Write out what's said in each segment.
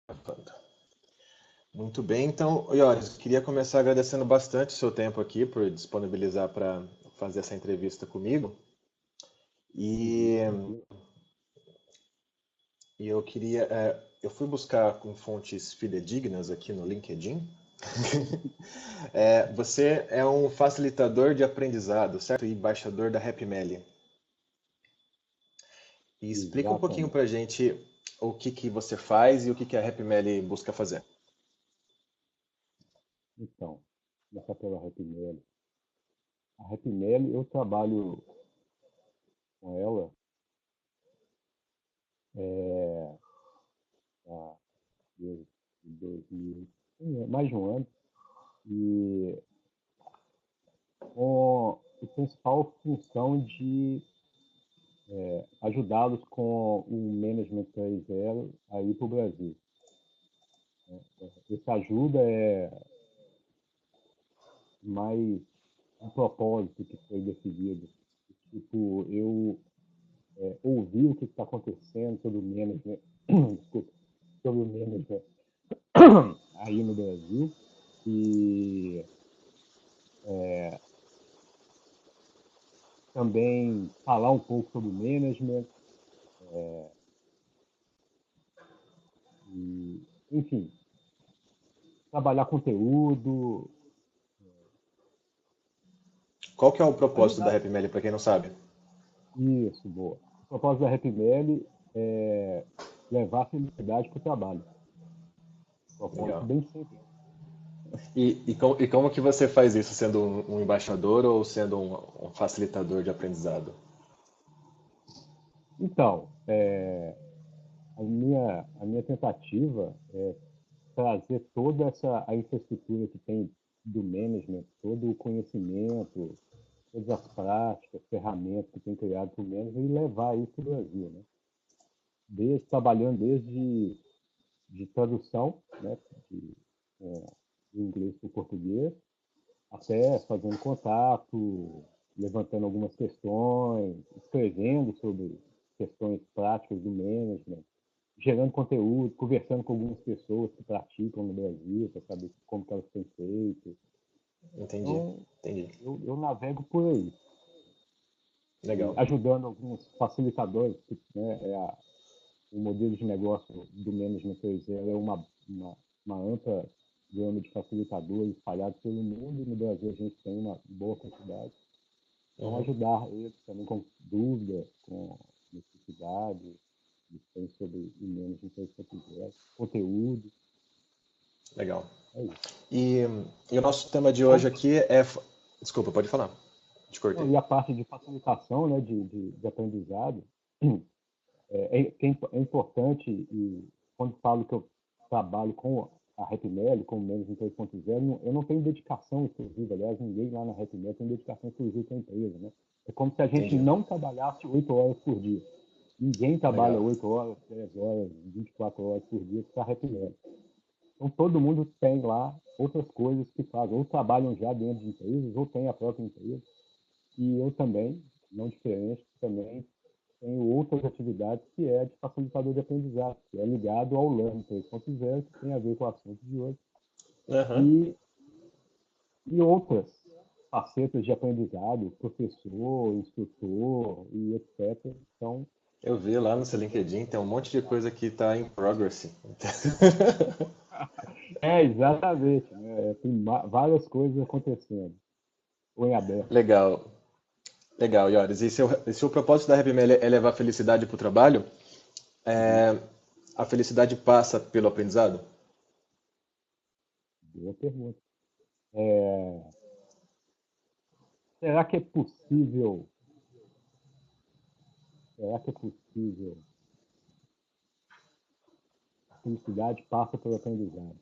Gravando. Muito bem, então, Ioris, queria começar agradecendo bastante o seu tempo aqui por disponibilizar para fazer essa entrevista comigo. E, Tranquilo. e eu queria, eu fui buscar com fontes fidedignas aqui no LinkedIn. Você é um facilitador de aprendizado, certo? E embaixador da HappyMeli. E explica um pouquinho Exatamente. para a gente o que você faz e o que a HappyMeli busca fazer. Então, começar pela Rapinelli. A Rapinelli, eu trabalho com ela é, há desde 2000, mais de um ano, e com a principal função de ajudá-los com o Management 3.0 aí para o Brasil. Essa ajuda é mais um propósito que foi decidido. Tipo, eu ouvir o que está acontecendo sobre o management, desculpa, sobre o management aí no Brasil e também falar um pouco sobre o management e, enfim, trabalhar conteúdo, Qual que é o propósito da ajudar. HappyMeli, para quem não sabe? Isso, boa. O propósito da RapML é levar a felicidade para o trabalho. Propósito Legal. bem simples. E como que você faz isso, sendo um embaixador ou sendo um facilitador de aprendizado? Então, a minha tentativa é trazer toda a infraestrutura que tem do management, todo o conhecimento, todas as práticas, ferramentas que tem criado para o management e levar isso para o Brasil, né? Trabalhando desde de tradução, né, de, do inglês para o português, até fazendo contato, levantando algumas questões, escrevendo sobre questões práticas do management, gerando conteúdo, conversando com algumas pessoas que praticam no Brasil para saber como que elas têm feito. Entendi, Então, entendi. eu navego por aí, e Legal. ajudando alguns facilitadores, que, né, o modelo de negócio do Management 3.0 é uma ampla gama de facilitadores espalhados pelo mundo, e no Brasil a gente tem uma boa quantidade. Então, Uhum. ajudar eles também com dúvidas, com necessidades, que tem sobre o Management 3.0, conteúdo, Legal. é isso. E, e o nosso tema de Como hoje aqui é. Desculpa, pode falar. Te Não, cortei. e a parte de facilitação, né, de aprendizado, é importante, e quando falo que eu trabalho com a RapMeli, com o Management 3.0, eu não tenho dedicação exclusiva, aliás, ninguém lá na RapMeli tem dedicação exclusiva para a empresa, né? É como se a gente Entendi. não trabalhasse 8 horas por dia. Ninguém trabalha Legal. 8 horas, 10 horas, 24 horas por dia para a RapMeli. Então, todo mundo tem lá outras coisas que faz, ou trabalham já dentro de empresas, ou tem a própria empresa. E eu também, não diferente, também tenho outras atividades que é de facilitador de aprendizado, que é ligado ao Learn 3.0, que tem a ver com o assunto de hoje, Aham. e, e outras facetas de aprendizado, professor, instrutor e etc. Então, Eu vi lá no seu LinkedIn, tem um monte de coisa que está em progress. exatamente, né? Tem várias coisas acontecendo, ou em aberto. Legal. Legal, Yoris. E se o propósito da Happy Meal é levar felicidade para o trabalho, Uhum. a felicidade passa pelo aprendizado? Boa pergunta. É, será que é possível, será que é possível a felicidade passa pelo aprendizado?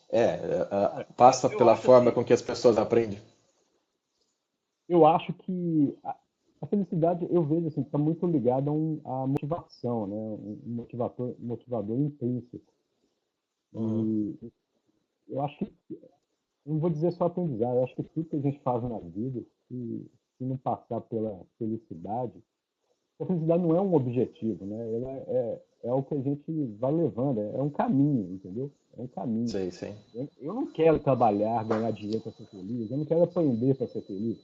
Cara, Passa eu pela acho forma assim, com que as pessoas aprendem. eu acho que a felicidade, eu vejo assim, está muito ligada a motivação, né? Um motivador intrínseco. Uhum. E eu acho que, não vou dizer só aprendizado, eu acho que tudo que a gente faz na vida, se não passar pela felicidade, a felicidade não é um objetivo, né? Ela é o que a gente vai levando, é um caminho, entendeu? É um caminho. Sei, sei. Eu não quero trabalhar, ganhar dinheiro para ser feliz, eu não quero aprender para ser feliz.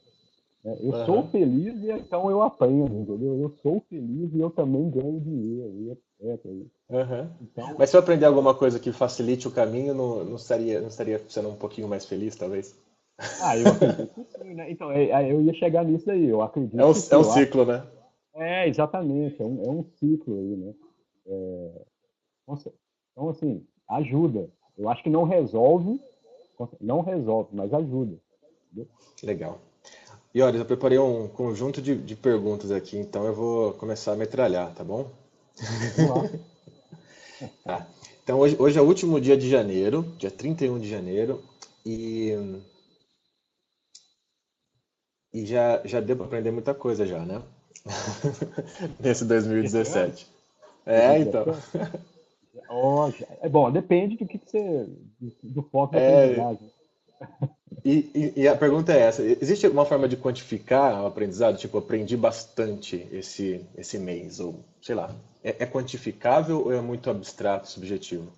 Né? Eu sou Aham. feliz e então eu aprendo, entendeu? Eu sou feliz e eu também ganho dinheiro, e etc. Aham. Então, Mas se eu aprender alguma coisa que facilite o caminho, não estaria sendo um pouquinho mais feliz, talvez? eu acredito que sim, né? Então, eu ia chegar nisso aí, eu É acredito um, que é sim, um eu acho. ciclo, né? Exatamente, é um ciclo aí, né? Nossa, então, assim, ajuda. Eu acho que não resolve, mas ajuda. Entendeu? Legal. E olha, eu preparei um conjunto de perguntas aqui, então eu vou começar a metralhar, tá bom? Vamos lá. Tá. Então hoje é o último dia de janeiro, dia 31 de janeiro, e, e já deu para aprender muita coisa já, né? Nesse Esse ano, 2017. É, então. 2017, é bom, depende do que você, do foco da É, aprendizagem. e a pergunta é essa: existe alguma forma de quantificar o aprendizado? Tipo, aprendi bastante esse mês, ou sei lá. É quantificável ou é muito abstrato, subjetivo?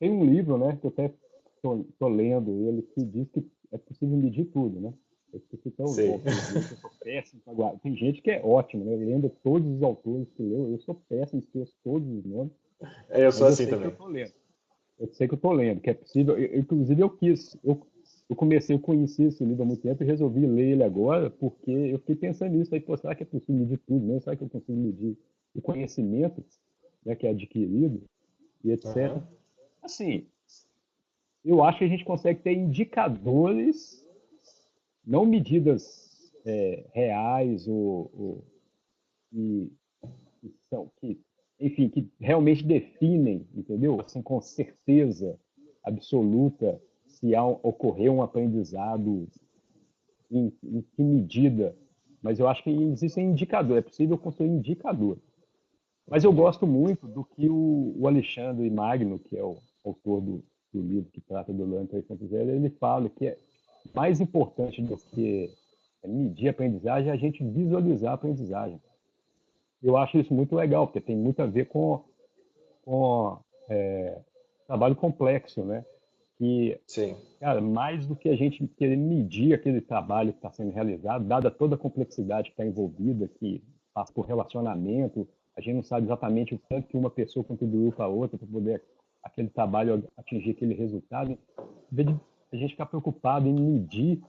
Tem um livro, né, que eu até tô lendo ele, que diz que é possível medir tudo, né? Eu esqueci até o Sei. autor dele, que eu sou péssimo para guardar. Tem gente que é ótimo, né? Lembra todos os autores que leu. Eu sou péssimo, esqueço todos os nomes, Eu sou mas eu assim sei que eu também. tô lendo. Eu sei que eu estou lendo, que é possível. Inclusive, eu comecei, eu conheci esse livro há muito tempo e resolvi ler ele agora, porque eu fiquei pensando nisso. Aí, pô, será que é possível medir tudo mesmo? Será que eu consigo medir o conhecimento, né, que é adquirido e etc. Aham. Assim, eu acho que a gente consegue ter indicadores, não medidas reais que, que, enfim, que realmente definem, entendeu? Assim, com certeza absoluta se ocorreu um aprendizado, em que medida. Mas eu acho que existem indicadores, é possível construir indicadores. Mas eu Entendi. gosto muito do que o Alexandre Magno, que é o autor do livro que trata do Learn 3.0, ele fala que é mais importante do que medir a aprendizagem é a gente visualizar a aprendizagem. Eu acho isso muito legal, porque tem muito a ver com trabalho complexo, né? Que, Sim, cara, mais do que a gente querer medir aquele trabalho que está sendo realizado, dada toda a complexidade que está envolvida, que passa por relacionamento, a gente não sabe exatamente o tanto que uma pessoa contribuiu para a outra para poder aquele trabalho atingir aquele resultado. Em vez de a gente ficar preocupado em medir,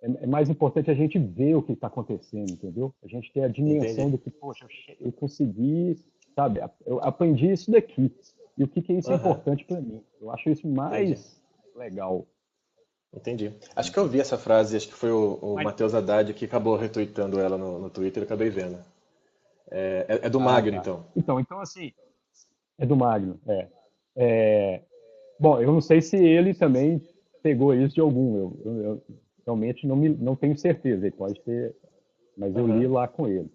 é mais importante a gente ver o que está acontecendo, entendeu? A gente ter a entendi, dimensão do que, poxa, eu consegui, sabe, eu aprendi isso daqui. E o que isso é aham, importante para mim? Eu acho isso entendi, mais legal. entendi. Acho que eu vi essa frase, acho que foi o Mas, Matheus Haddad que acabou retweetando ela no Twitter, eu acabei vendo. É do Magno, tá. então. Então assim, é do Magno, Bom, eu não sei se ele também pegou isso de algum, eu realmente não tenho certeza, ele pode ter, mas eu li Aham, lá com ele.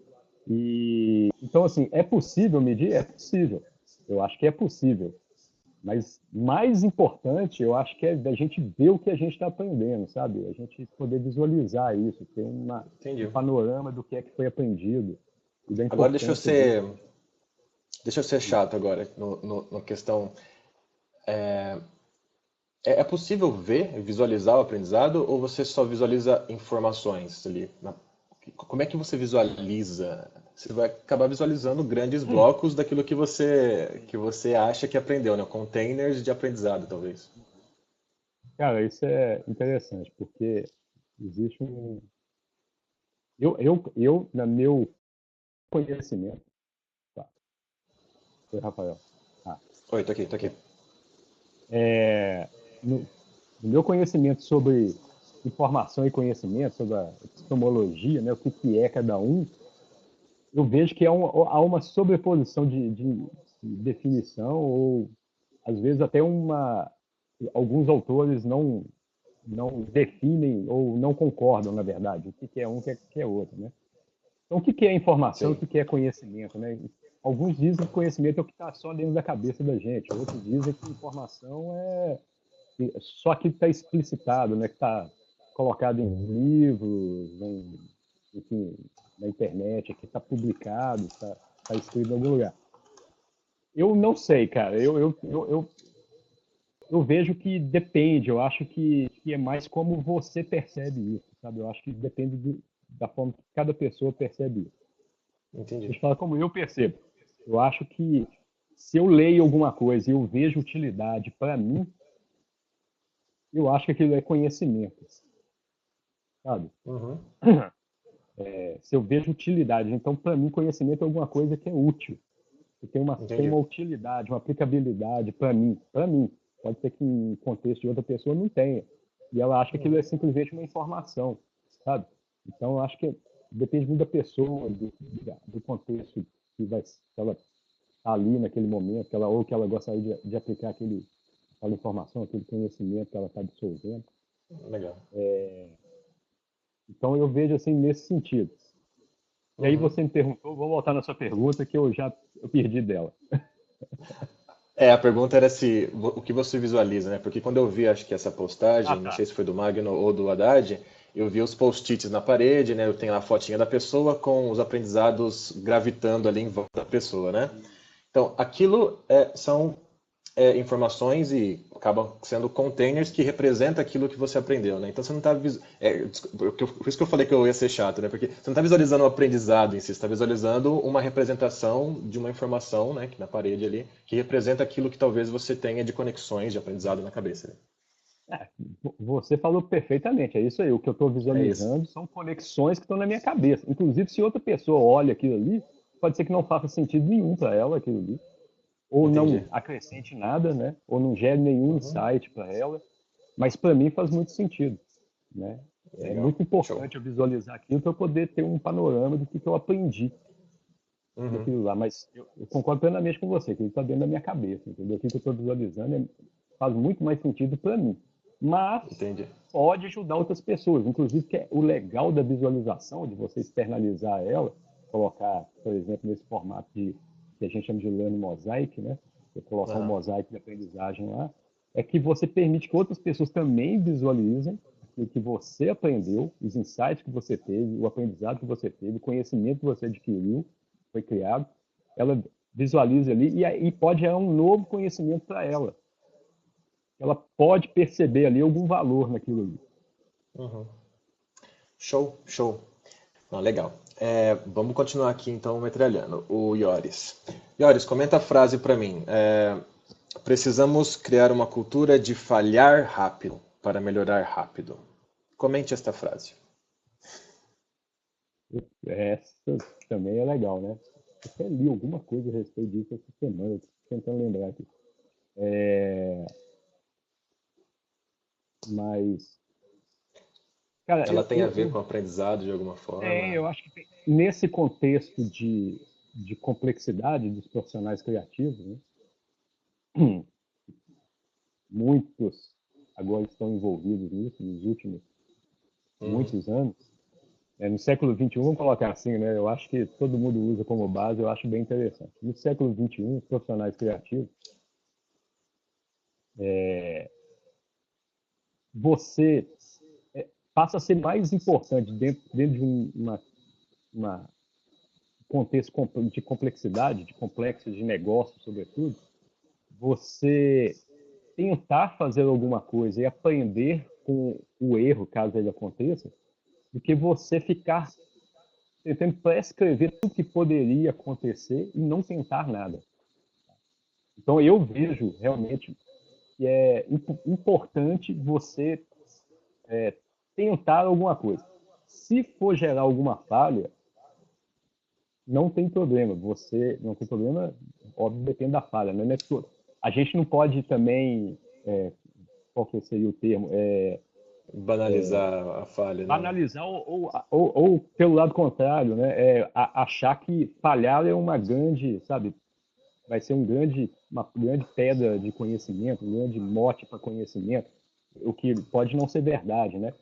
E então assim, é possível medir? É possível. Eu acho que é possível. Mas mais importante, eu acho que é da gente ver o que a gente está aprendendo, sabe? A gente poder visualizar isso, ter um entendi. panorama do que é que foi aprendido e da Agora importância disso. deixa eu ser chato agora, no questão. É possível ver, visualizar o aprendizado ou você só visualiza informações ali? Como é que você visualiza? Você vai acabar visualizando grandes blocos daquilo que você acha que aprendeu, né? Containers de aprendizado, talvez. Cara, isso é interessante, porque existe um. No meu conhecimento, tá? Oi, Rafael. Ah, Oi, tô aqui, tô aqui. é, no, no meu conhecimento sobre informação e conhecimento, sobre a epistemologia, né, o que é cada um, eu vejo que há uma sobreposição de definição, ou às vezes até alguns autores não definem ou não concordam, na verdade, o que é um, o que é outro, né? Então, o que é informação, o Sei, que é conhecimento, né? Alguns dizem que conhecimento é o que está só dentro da cabeça da gente, outros dizem que informação é só aquilo que está explicitado, né? Que está colocado em livros, enfim, na internet, que está publicado, está escrito em algum lugar. Eu não sei, cara. Eu vejo que depende. Eu acho que é mais como você percebe isso, sabe? Eu acho que depende da forma que cada pessoa percebe isso. Entendi. Deixa eu falar como eu percebo. Eu acho que se eu leio alguma coisa e eu vejo utilidade para mim, eu acho que aquilo é conhecimento, sabe? Uhum. Se eu vejo utilidade, então para mim conhecimento é alguma coisa que é útil, que tem uma Entendi. utilidade, uma aplicabilidade para mim. Para mim, pode ser que em contexto de outra pessoa não tenha. E ela acha que aquilo é Uhum. simplesmente uma informação, sabe? Então eu acho que depende muito da pessoa, do contexto que ela está ali naquele momento, ou que ela gostaria de aplicar aquela informação, aquele conhecimento que ela está absorvendo. Legal. Então eu vejo assim nesse sentido. E aí Uhum. você me perguntou, vou voltar na sua pergunta que eu perdi dela. A pergunta era se o que você visualiza, né? Porque quando eu vi, acho que essa Ah, postagem, não tá. sei se foi do Magno ou do Haddad, eu vi os post-its na parede, né? Eu tenho a fotinha da pessoa com os aprendizados gravitando ali em volta da pessoa, né? Então, aquilo são informações e acabam sendo containers que representam aquilo que você aprendeu, né? Então você não está por isso que eu falei que eu ia ser chato, né? Porque você não está visualizando o aprendizado em si, você está visualizando uma representação de uma informação, né? Que na parede ali, que representa aquilo que talvez você tenha de conexões de aprendizado na cabeça. Né? Você falou perfeitamente, é isso aí. O que eu estou É isso. visualizando são conexões que estão na minha cabeça. Inclusive, se outra pessoa olha aquilo ali, pode ser que não faça sentido nenhum para ela aquilo ali, ou Entendi. não acrescente nada, né? Ou não gere nenhum Uhum. insight para ela. Mas para mim faz muito sentido, né? É Legal. muito Show. importante eu visualizar aquilo para eu poder ter um panorama do que eu aprendi Uhum. daquilo lá. Mas eu concordo plenamente com você, que ele está dentro da minha cabeça, entendeu? O que eu estou visualizando faz muito mais sentido para mim. Mas Entendi. pode ajudar outras pessoas. Inclusive, que é o legal da visualização, de você externalizar ela, colocar, por exemplo, nesse formato que a gente chama de learning mosaic, né? Você colocar um Aham. mosaico de aprendizagem lá, é que você permite que outras pessoas também visualizem o que você aprendeu, os insights que você teve, o aprendizado que você teve, o conhecimento que você adquiriu, foi criado. Ela visualiza ali e pode gerar um novo conhecimento para ela. Ela pode perceber ali algum valor naquilo ali. Uhum. Show, show. Não, legal. Vamos continuar aqui então metralhando. O Ioris. Ioris, comenta a frase para mim. Precisamos criar uma cultura de falhar rápido para melhorar rápido. Comente esta frase. Essa também é legal, né? Eu até li alguma coisa a respeito disso essa semana, eu tô tentando lembrar aqui. Mas, cara, Ela tem a ver com o aprendizado de alguma forma? eu acho que nesse contexto de complexidade dos profissionais criativos, né? Muitos agora estão envolvidos nisso nos últimos Uhum. muitos anos. No século XXI, vamos colocar assim, né? Eu acho que todo mundo usa como base, eu acho bem interessante. No século XXI, os profissionais criativos, você passa a ser mais importante dentro de uma contexto de complexidade, de complexo de negócio, sobretudo, você tentar fazer alguma coisa e aprender com o erro, caso ele aconteça, do que você ficar tentando prescrever tudo que poderia acontecer e não tentar nada. Então, eu vejo realmente que é importante você tentar alguma coisa. Se for gerar alguma falha, não tem problema. Você não tem problema, óbvio, depende da falha, né? A gente não pode também, qual que seria o termo, Banalizar a falha, né? banalizar ou pelo lado contrário, né? Achar que falhar é uma grande, sabe, vai ser uma grande pedra de conhecimento, um grande mote para conhecimento, o que pode não ser verdade, né?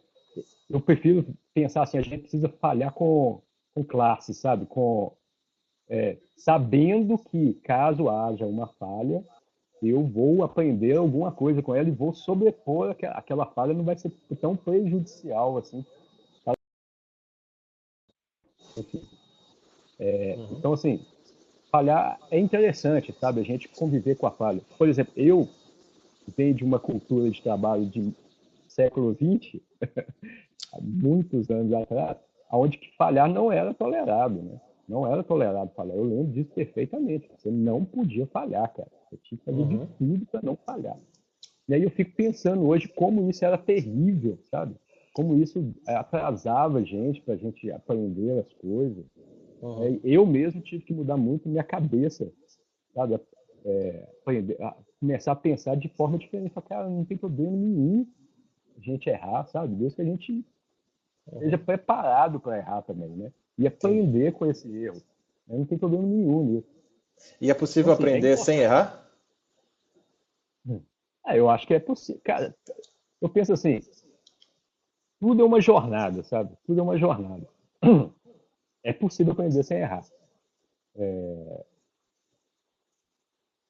Eu prefiro pensar assim, a gente precisa falhar com classe, sabe? Sabendo que caso haja uma falha, eu vou aprender alguma coisa com ela e vou sobrepor aquela falha, não vai ser tão prejudicial assim. Enfim. Uhum. Então, assim, falhar é interessante, sabe? A gente conviver com a falha. Por exemplo, eu venho de uma cultura de trabalho de século XX, há muitos anos atrás, onde que falhar não era tolerado, né? Não era tolerado falhar. Eu lembro disso perfeitamente. Você não podia falhar, cara. Você tinha que fazer de Uhum. tudo para não falhar. E aí eu fico pensando hoje como isso era terrível, sabe? Como isso atrasava a gente para a gente aprender as coisas. Uhum. Eu mesmo tive que mudar muito minha cabeça, sabe? Aprender, começar a pensar de forma diferente. Falar, cara, não tem problema nenhum a gente errar, sabe? Desde que a gente esteja Uhum. preparado para errar também, né? E Entendi. aprender com esse erro. Não tem problema nenhum nisso. E é Então, possível assim, é aprender sem importante. errar? Eu acho que é possível. Cara, eu penso assim, tudo é uma jornada, sabe? Tudo é uma jornada. É possível aprender sem errar. Se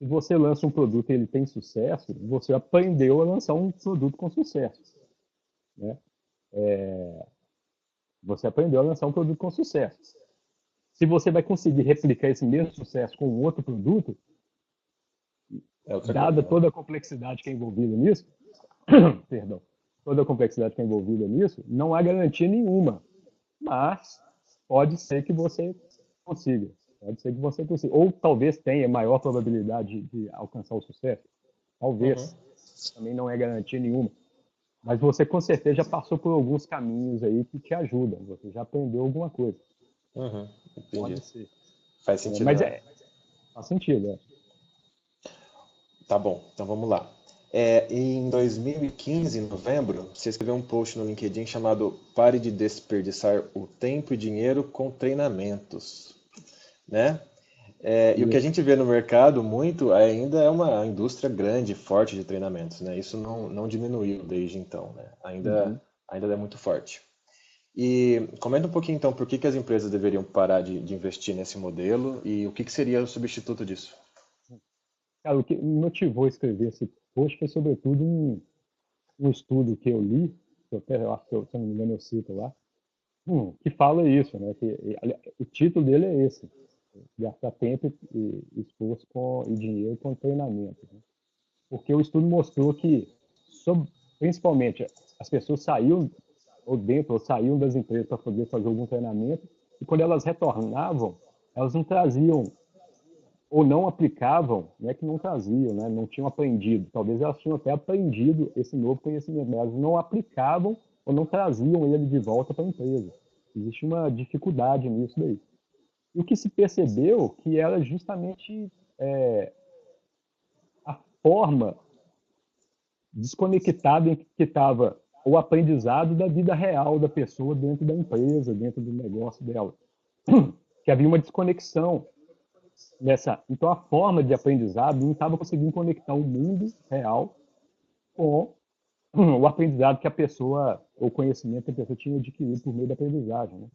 você lança um produto e ele tem sucesso, você aprendeu a lançar um produto com sucesso, né? Você aprendeu a lançar um produto com sucesso. Se você vai conseguir replicar esse mesmo sucesso com um outro produto, É outra dada coisa, né? toda a complexidade que é envolvida nisso, perdão, toda a complexidade que é envolvida nisso, não há garantia nenhuma. Mas pode ser que você consiga. Pode ser que você consiga. Ou talvez tenha maior probabilidade de alcançar o sucesso. Uhum. Talvez. Também não é garantia nenhuma. Mas você com certeza já passou por alguns caminhos aí que te ajudam. Você já aprendeu alguma coisa. Uhum. Entendi. Pode ser. Faz sentido, Mas né? faz sentido, né? Tá bom, então vamos lá. Em 2015, em novembro, você escreveu um post no LinkedIn chamado Pare de desperdiçar o tempo e dinheiro com treinamentos, né? E o que a Isso. gente vê no mercado muito ainda é uma indústria grande, forte de treinamentos, né? Isso não diminuiu desde então, né? Uhum. Ainda é muito forte. E comenta um pouquinho então por que as empresas deveriam parar de investir nesse modelo e o que seria o substituto disso. Cara, o que me motivou a escrever esse post foi sobretudo um estudo que eu li, que eu até acho que, se eu não me engano, eu cito lá, que fala isso, né? O título dele é esse: gastar tempo e esforço e dinheiro com treinamento. Né? Porque o estudo mostrou que, principalmente, as pessoas saíam ou saíam das empresas para poder fazer algum treinamento e quando elas retornavam, elas não traziam ou não aplicavam, não é que não traziam, né? Não tinham aprendido. Talvez elas tinham até aprendido esse novo conhecimento, mas elas não aplicavam ou não traziam ele de volta para a empresa. Existe uma dificuldade nisso daí. E o que se percebeu que era justamente a forma desconectada em que estava o aprendizado da vida real da pessoa dentro da empresa, dentro do negócio dela. Que havia uma desconexão nessa. Então, a forma de aprendizado não estava conseguindo conectar o mundo real com o aprendizado que a pessoa, o conhecimento que a pessoa tinha adquirido por meio da aprendizagem. Né?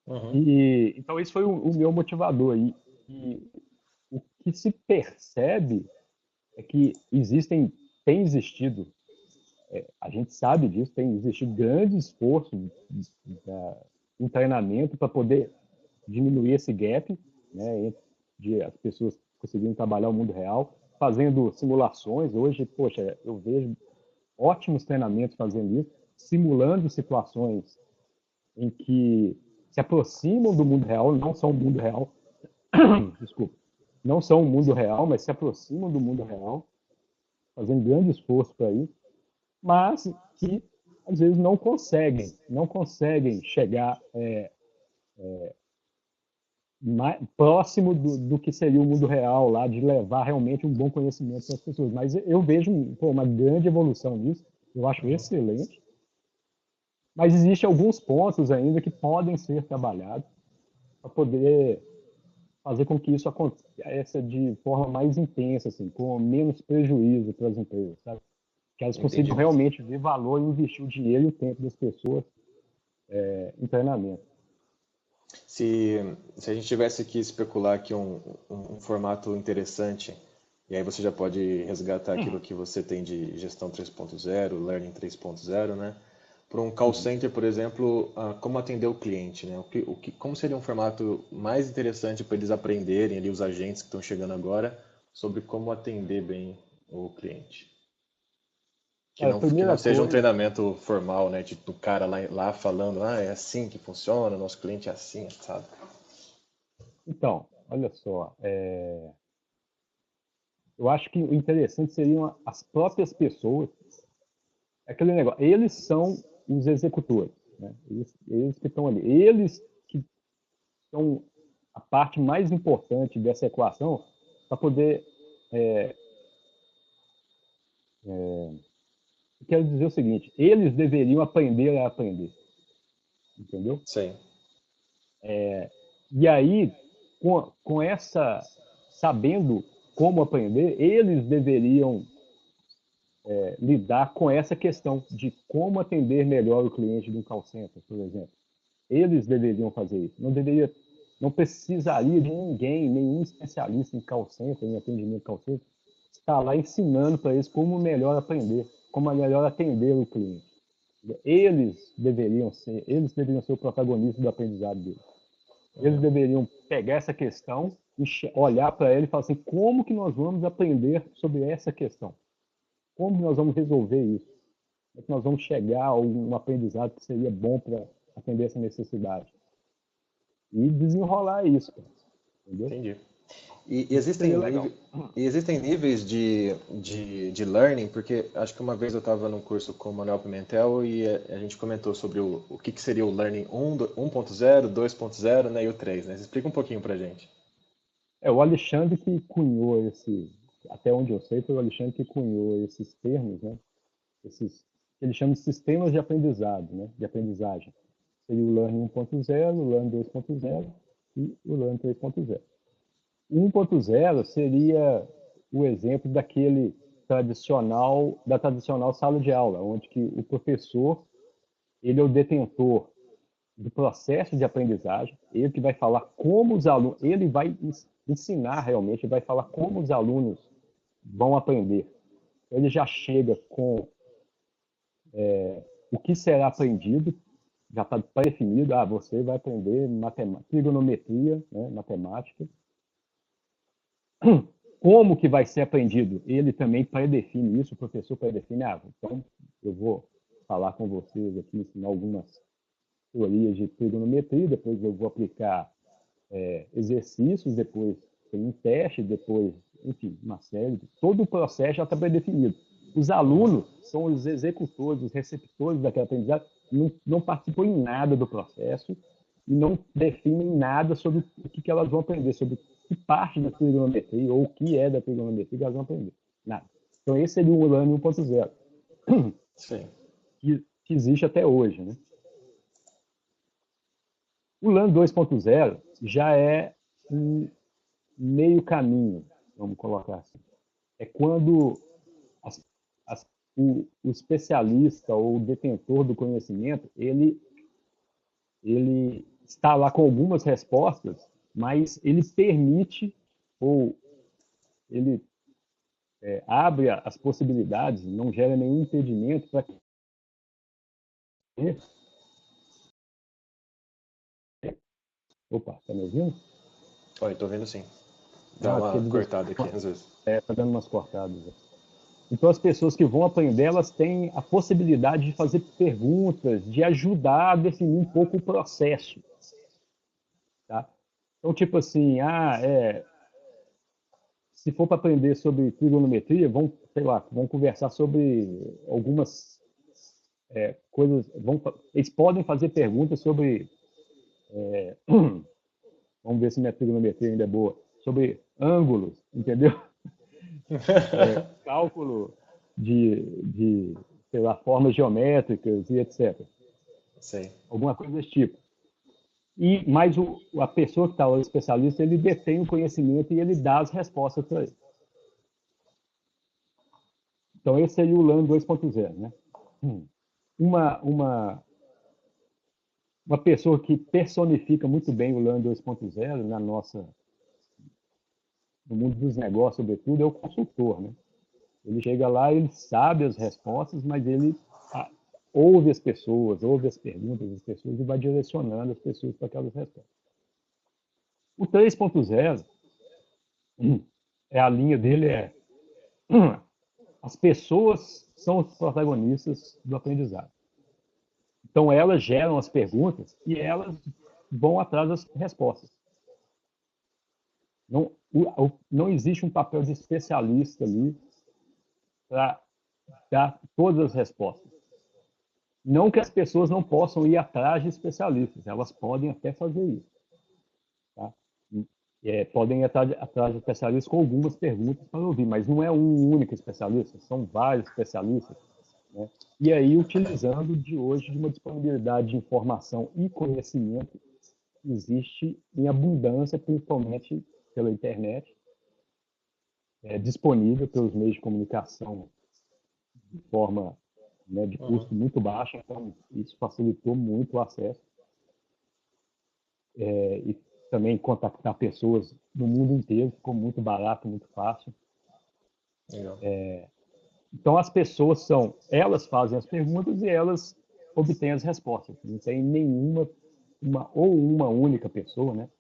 Uhum. Então, esse foi o meu motivador. E o que se percebe é que tem existido, a gente sabe disso, tem existido grande esforço em treinamento para poder diminuir esse gap, né, de as pessoas conseguirem trabalhar o mundo real, fazendo simulações. Hoje, poxa, eu vejo ótimos treinamentos fazendo isso, simulando situações em que se aproximam do mundo real, não são o mundo real, desculpa, não são o mundo real, mas se aproximam do mundo real, fazendo grande esforço para isso, mas que às vezes não conseguem chegar próximo do que seria o mundo real lá, de levar realmente um bom conhecimento para as pessoas. Mas eu vejo uma grande evolução nisso, eu acho excelente, mas existem alguns pontos ainda que podem ser trabalhados para poder fazer com que isso aconteça de forma mais intensa, assim, com menos prejuízo para as empresas, sabe? Que elas consigam Entendi. realmente ver valor e investir o dinheiro e o tempo das pessoas em treinamento. Se a gente tivesse que especular aqui um formato interessante, e aí você já pode resgatar aquilo que você tem de gestão 3.0, learning 3.0, né? para um call center, por exemplo, como atender o cliente, né? Como seria um formato mais interessante para eles aprenderem ali, os agentes que estão chegando agora, sobre como atender bem o cliente? A Que não primeira seja um coisa, treinamento formal, né? Tipo, o cara lá falando, é assim que funciona, nosso cliente é assim, sabe? então, olha só, eu acho que o interessante seriam as próprias pessoas, aquele negócio, eles são os executores, né? Eles que estão ali, eles que são a parte mais importante dessa equação para poder, eu quero dizer o seguinte, eles deveriam aprender a aprender, entendeu? Sim. E aí, com essa, sabendo como aprender, eles deveriam lidar com essa questão de como atender melhor o cliente de um call center, por exemplo. Eles deveriam fazer isso. Não precisaria de ninguém, nenhum especialista em call center, em atendimento call center, estar lá ensinando para eles como melhor aprender, como melhor atender o cliente. Eles deveriam ser o protagonista do aprendizado deles. Eles deveriam pegar essa questão e olhar para ela e falar assim, como que nós vamos aprender sobre essa questão? Como nós vamos resolver isso? Como é que nós vamos chegar a um aprendizado que seria bom para atender essa necessidade? E desenrolar isso, entendeu? Entendi. Isso seria legal. E existem níveis de learning, porque acho que uma vez eu estava num curso com o Manuel Pimentel e a gente comentou sobre o que seria o learning 1.0, 2.0, né, e o 3, né? Você explica um pouquinho pra gente. O Alexandre que cunhou até onde eu sei, foi o Alexandre que cunhou esses termos, né? Esses, ele chama de sistemas de aprendizado, né? De aprendizagem. Seria o Learning 1.0, o Learning 2.0 e o Learning 3.0. O 1.0 seria o exemplo da tradicional sala de aula, onde que o professor, ele é o detentor do processo de aprendizagem, ele que vai falar como os alunos, ele vai ensinar realmente, vai falar como os alunos vão aprender. Ele já chega com o que será aprendido, já está pré-definido, você vai aprender matemática, trigonometria, né, matemática. Como que vai ser aprendido? Ele também pré-define isso, o professor pré-define, então eu vou falar com vocês aqui, ensinar algumas teorias de trigonometria, depois eu vou aplicar exercícios, depois tem um teste, depois, enfim, uma série. Todo o processo já está pré-definido. Os alunos são os executores, os receptores daquela aprendizagem, não participam em nada do processo e não definem nada sobre o que elas vão aprender, sobre que parte da trigonometria ou o que é da trigonometria que elas vão aprender. Nada. Então, esse seria o Learning 1.0, Sim. que existe até hoje, né? O LAN 2.0 já é um meio caminho, vamos colocar assim. É quando as, o especialista ou o detentor do conhecimento, ele está lá com algumas respostas, mas ele permite ou ele abre as possibilidades, não gera nenhum impedimento para que. Opa, está me ouvindo? Oi, tô vendo sim. Dá Porque uma cortada aqui às vezes. está dando umas cortadas. Então, as pessoas que vão aprender, elas têm a possibilidade de fazer perguntas, de ajudar a definir um pouco o processo. Tá? Então, tipo assim, se for para aprender sobre trigonometria, sei lá, vão conversar sobre algumas coisas. Eles podem fazer perguntas sobre. Vamos ver se minha trigonometria ainda é boa. Sobre ângulos, entendeu? Cálculo de, sei lá, formas geométricas e etc. Sim. Alguma coisa desse tipo. Mas a pessoa que está lá, o especialista, ele detém o conhecimento e ele dá as respostas para ele. Então, esse seria o LAN 2.0, né? Uma pessoa que personifica muito bem o LAN 2.0 no mundo dos negócios, sobretudo, é o consultor, né? Ele chega lá, ele sabe as respostas, mas ele ouve as pessoas, ouve as perguntas das pessoas e vai direcionando as pessoas para aquelas respostas. O 3.0, a linha dele as pessoas são os protagonistas do aprendizado. Então, elas geram as perguntas e elas vão atrás das respostas. Não existe um papel de especialista ali para dar todas as respostas. Não que as pessoas não possam ir atrás de especialistas, elas podem até fazer isso. Tá? Podem ir atrás de especialistas com algumas perguntas para ouvir, mas não é um único especialista, são vários especialistas. Né? E aí, utilizando de hoje de uma disponibilidade de informação e conhecimento que existe em abundância, principalmente pela internet, disponível pelos meios de comunicação de forma, né, de custo muito baixo, então isso facilitou muito o acesso. E também contactar pessoas no mundo inteiro, ficou muito barato, muito fácil. Então as pessoas elas fazem as perguntas e elas obtêm as respostas. Não tem nenhuma, uma única pessoa, né?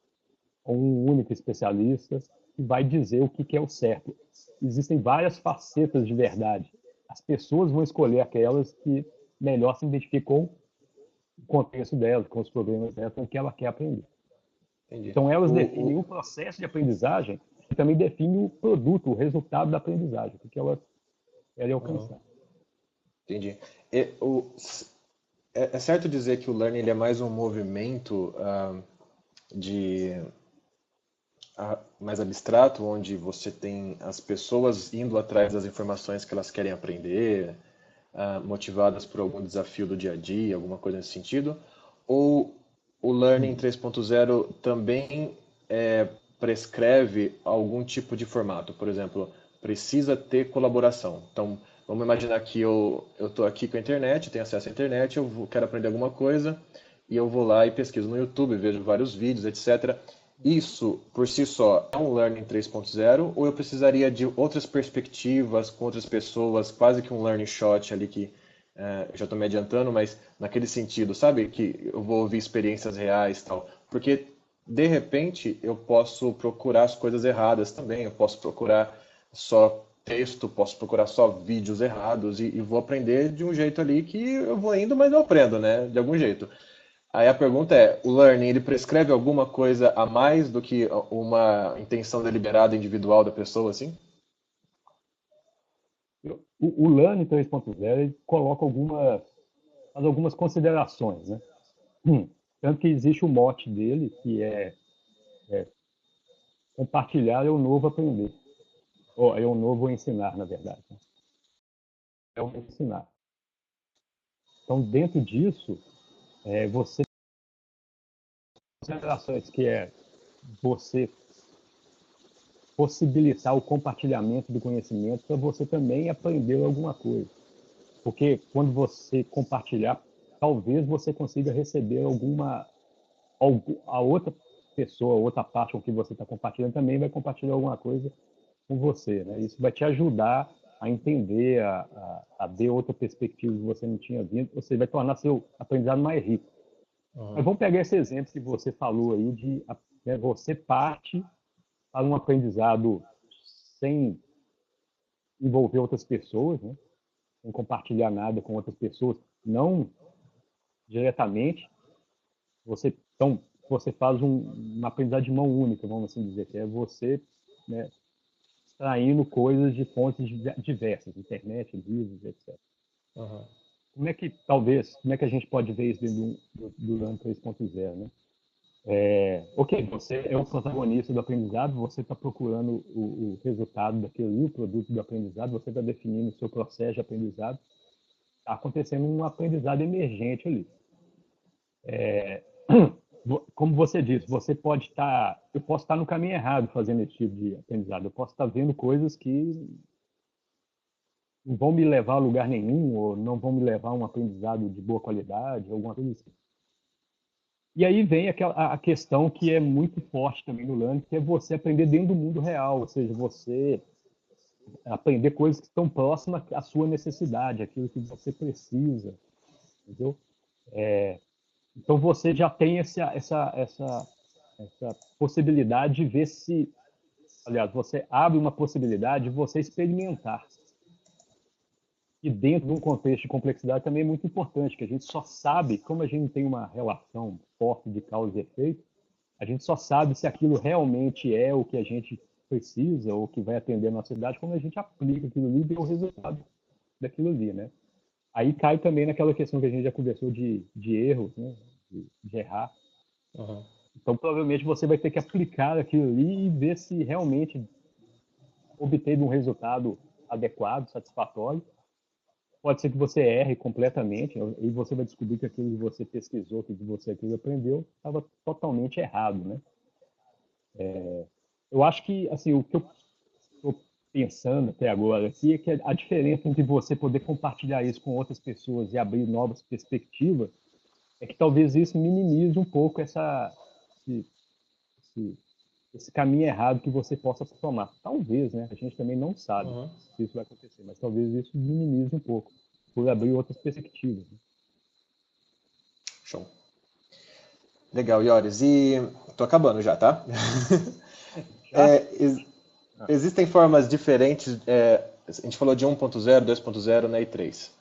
Ou um único especialista que vai dizer o que é o certo. Existem várias facetas de verdade. As pessoas vão escolher aquelas que melhor se identificam com o contexto delas, com os problemas delas, com o que ela quer aprender. Entendi. Então, elas definem o processo de aprendizagem e também definem o produto, o resultado da aprendizagem, porque ela é alcançar. Entendi. É certo dizer que o learning ele é mais um movimento mais abstrato, onde você tem as pessoas indo atrás das informações que elas querem aprender, motivadas por algum desafio do dia a dia, alguma coisa nesse sentido? Ou o Learning 3.0 também prescreve algum tipo de formato? Por exemplo, precisa ter colaboração. Então, vamos imaginar que eu estou aqui com a internet, tenho acesso à internet, quero aprender alguma coisa, e eu vou lá e pesquiso no YouTube, vejo vários vídeos, etc. Isso, por si só, é um Learning 3.0 ou eu precisaria de outras perspectivas com outras pessoas, quase que um Learning Shot ali que eu já estou me adiantando, mas naquele sentido, sabe? Que eu vou ouvir experiências reais e tal. Porque, de repente, eu posso procurar as coisas erradas também, eu posso procurar só texto, posso procurar só vídeos errados e vou aprender de um jeito ali que eu vou indo, mas eu aprendo, né? De algum jeito. Aí a pergunta é, o learning, ele prescreve alguma coisa a mais do que uma intenção deliberada individual da pessoa, assim? O Learning 3.0 coloca algumas considerações, né? Tanto que existe o mote dele, que é compartilhar é o novo aprender. Ou é o novo ensinar, na verdade. É o ensinar. Então, dentro disso, você considerações que é você possibilitar o compartilhamento do conhecimento para você também aprender alguma coisa. Porque quando você compartilhar, talvez você consiga receber a outra pessoa, outra parte com que você está compartilhando também vai compartilhar alguma coisa com você, né? Isso vai te ajudar a entender, a ver outra perspectiva que você não tinha visto, ou seja, vai tornar seu aprendizado mais rico. Mas vamos pegar esse exemplo que você falou aí de você parte para um aprendizado sem envolver outras pessoas, né? Sem compartilhar nada com outras pessoas, não diretamente. Então, você faz uma aprendizagem de mão única, vamos assim dizer, que é você, né, extraindo coisas de fontes diversas, internet, livros, etc. Como é que a gente pode ver isso dentro do Learning 3.0, né? Ok, você é o protagonista do aprendizado, você está procurando o resultado daquilo, o produto do aprendizado, você está definindo o seu processo de aprendizado, está acontecendo um aprendizado emergente ali. Como você disse, eu posso estar no caminho errado fazendo esse tipo de aprendizado, eu posso estar vendo coisas que não vão me levar a lugar nenhum, ou não vão me levar a um aprendizado de boa qualidade, alguma coisa assim. E aí vem a questão que é muito forte também no Learning, que é você aprender dentro do mundo real, ou seja, você aprender coisas que estão próximas à sua necessidade, aquilo que você precisa entendeu? Então você já tem essa possibilidade de ver se, aliás, você abre uma possibilidade de você experimentar. E dentro de um contexto de complexidade também é muito importante, que a gente só sabe, como a gente tem uma relação forte de causa e efeito, a gente só sabe se aquilo realmente é o que a gente precisa ou que vai atender a nossa idade quando a gente aplica aquilo ali e vê o resultado daquilo ali, né? Aí cai também naquela questão que a gente já conversou de erros, né? De errar. Uhum. Então, provavelmente você vai ter que aplicar aquilo ali e ver se realmente obteve um resultado adequado, satisfatório. Pode ser que você erre completamente e você vai descobrir que aquilo que você pesquisou, que você aquilo aprendeu, estava totalmente errado, né? Eu acho que, assim, o que eu estou pensando até agora aqui é que a diferença entre você poder compartilhar isso com outras pessoas e abrir novas perspectivas é que talvez isso minimize um pouco esse, esse, esse caminho errado que você possa tomar. Talvez, né? A gente também não sabe Uhum. se isso vai acontecer, mas talvez isso minimize um pouco por abrir outras perspectivas. Né? Show. Legal, Ioris. E tô acabando já, tá? Já? Ah, Existem formas diferentes. A gente falou de 1.0, 2.0, né, e 3.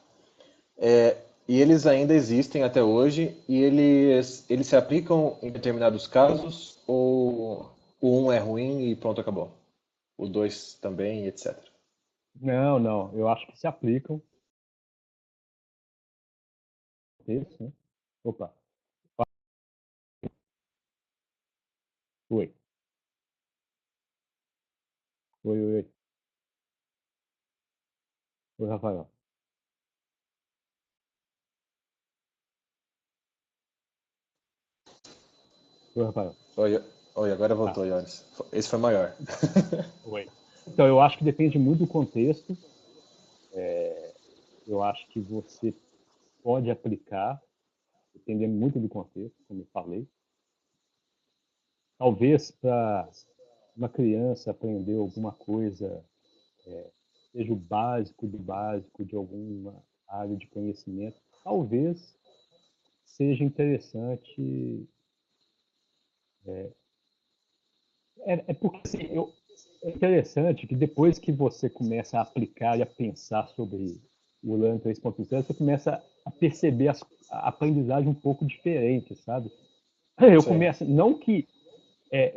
E eles ainda existem até hoje e eles se aplicam em determinados casos ou o 1 é ruim e pronto, acabou. O 2 também, etc. não, não. Eu acho que se aplicam. Isso, né? Opa. Oi. Oi, oi, oi. Oi, Rafael. Oi, Rafael. Oi, oi, agora Ah, voltou, Ioris. Esse foi maior. oi. Então, eu acho que depende muito do contexto. Eu acho que você pode aplicar, dependendo muito do contexto, como eu falei. Talvez para uma criança aprender alguma coisa, seja o básico do básico de alguma área de conhecimento, talvez seja interessante. É porque assim, é interessante que depois que você começa a aplicar e a pensar sobre o Learn 3.0, você começa a perceber a aprendizagem um pouco diferente, sabe? Eu Sim, começo, não que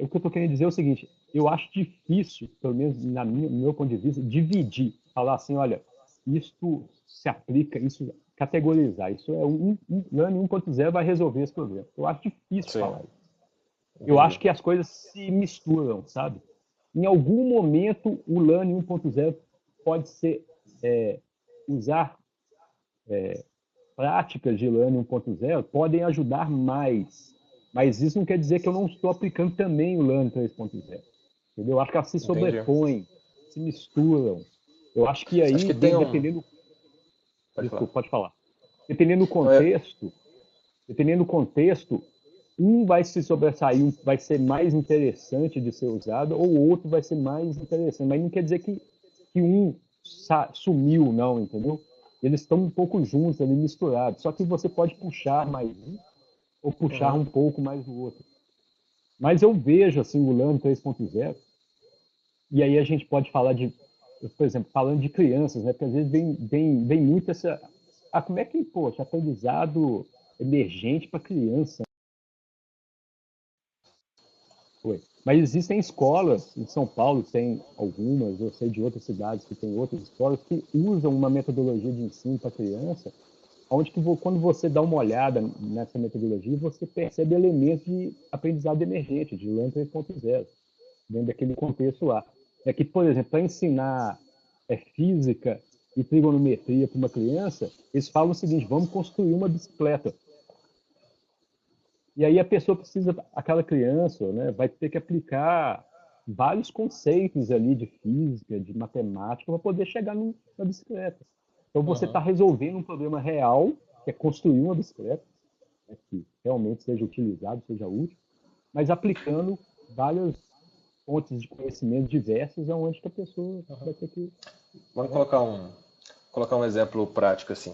o que eu estou querendo dizer é o seguinte: eu acho difícil, pelo menos no meu ponto de vista, dividir, falar assim, olha, isto se aplica, isso categorizar, isso é Learn 1.0 vai resolver esse problema. Eu acho difícil sim, falar isso. Eu entendi. acho que as coisas se misturam, sabe? Em algum momento, o Learn 1.0 pode ser usar práticas de Learn 1.0 podem ajudar mais. Mas isso não quer dizer que eu não estou aplicando também o Learn 3.0. Entendeu? Eu acho que elas se Entendi. sobrepõem, se misturam. Eu acho que Acho aí, que tem um. dependendo. Pode falar. Desculpa, pode falar. Dependendo do Não, é... contexto, dependendo do contexto, um vai se sobressair, vai ser mais interessante de ser usado, ou o outro vai ser mais interessante. Mas não quer dizer que um sumiu, não, entendeu? Eles estão um pouco juntos ali, misturados. Só que você pode puxar mais um, ou puxar Uhum. um pouco mais do outro. Mas eu vejo, assim, o LAN 3.0, e aí a gente pode falar de, por exemplo, falando de crianças, né? Porque às vezes vem muito essa. Ah, como é que, poxa, aprendizado emergente para criança? Foi. Mas existem escolas, em São Paulo tem algumas, eu sei de outras cidades que tem outras escolas que usam uma metodologia de ensino para criança, onde que quando você dá uma olhada nessa metodologia, você percebe elementos de aprendizado emergente, de LAN 3.0, dentro daquele contexto lá. É que, por exemplo, para ensinar física e trigonometria para uma criança, eles falam o seguinte: vamos construir uma bicicleta. E aí a pessoa precisa, aquela criança, né, vai ter que aplicar vários conceitos ali de física, de matemática, para poder chegar na bicicleta. Então você está Uhum. resolvendo um problema real, que é construir uma bicicleta, né, que realmente seja utilizado, seja útil, mas aplicando várias fontes de conhecimento diversas, aonde que a pessoa vai ter que se Vamos adaptar. colocar um exemplo prático assim.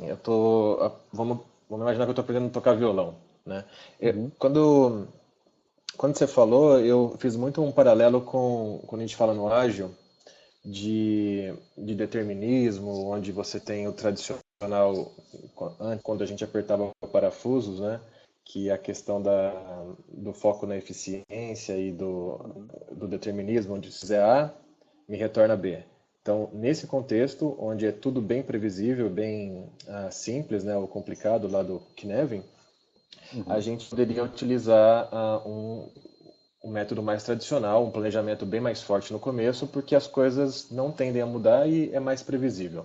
Vamos vamos imaginar que eu estou aprendendo a tocar violão, né? Uhum. Quando você falou, eu fiz muito um paralelo com quando a gente fala no ágil de determinismo, onde você tem o tradicional, quando a gente apertava parafusos, né? Que é a questão do foco na eficiência e do determinismo, onde se fizer A, me retorna B. Então, nesse contexto, onde é tudo bem previsível, bem simples, né, o complicado lá do Knevin, a Uhum. gente poderia utilizar um método mais tradicional, um planejamento bem mais forte no começo, porque as coisas não tendem a mudar e é mais previsível.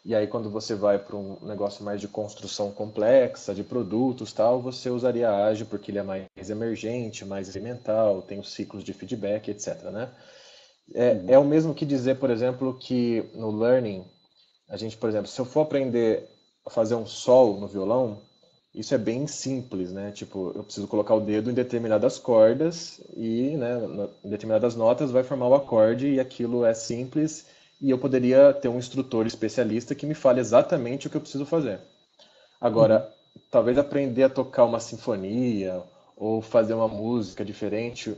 E aí, quando você vai para um negócio mais de construção complexa, de produtos tal, você usaria ágil porque ele é mais emergente, mais experimental, tem os ciclos de feedback, etc, né? É Uhum. o mesmo que dizer, por exemplo, que no learning, a gente, por exemplo, se eu for aprender a fazer um sol no violão, isso é bem simples, né? Tipo, eu preciso colocar o dedo em determinadas cordas e, né, em determinadas notas vai formar o acorde e aquilo é simples e eu poderia ter um instrutor especialista que me fale exatamente o que eu preciso fazer. Uhum. Agora, talvez aprender a tocar uma sinfonia ou fazer uma música diferente,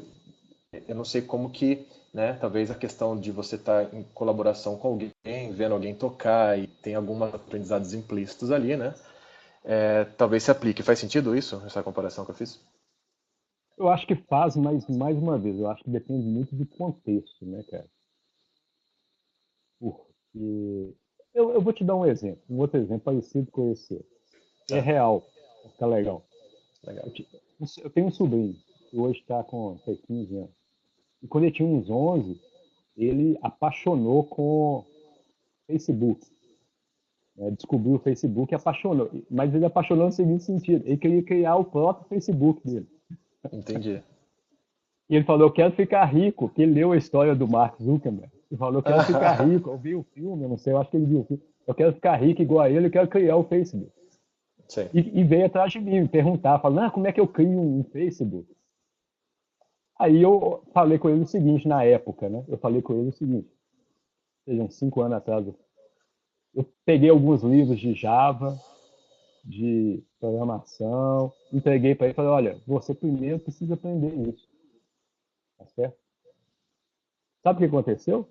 eu não sei como que, né, talvez a questão de você estar em colaboração com alguém, vendo alguém tocar e tem alguns aprendizados implícitos ali, né? Talvez se aplique. Faz sentido isso, essa comparação que eu fiz? Eu acho que faz, mas mais uma vez, eu acho que depende muito do contexto, né, cara? Porque eu vou te dar um exemplo, um outro exemplo parecido com esse. É Tá, real, vai ficar legal. legal. Eu, te- eu tenho um sobrinho, que hoje está com sei, 15 anos. E quando ele tinha uns 11, ele apaixonou com Facebook. Né? Descobriu o Facebook e apaixonou. Mas ele apaixonou no seguinte sentido: ele queria criar o próprio Facebook dele. Entendi. E ele falou: eu quero ficar rico, porque ele leu a história do Mark Zuckerberg. Ele falou: eu quero ficar rico. Eu vi o filme, eu não sei, eu acho que ele viu o filme. Eu quero ficar rico igual a ele, eu quero criar o Facebook. Sim. E veio atrás de mim, me perguntar, falando: ah, como é que eu crio um Facebook? Aí eu falei com ele o seguinte, na época, né? Eu falei com ele o seguinte, seja, uns 5 anos atrás. Eu peguei alguns livros de Java, de programação, entreguei para ele e falei: olha, você primeiro precisa aprender isso, tá certo? Sabe o que aconteceu?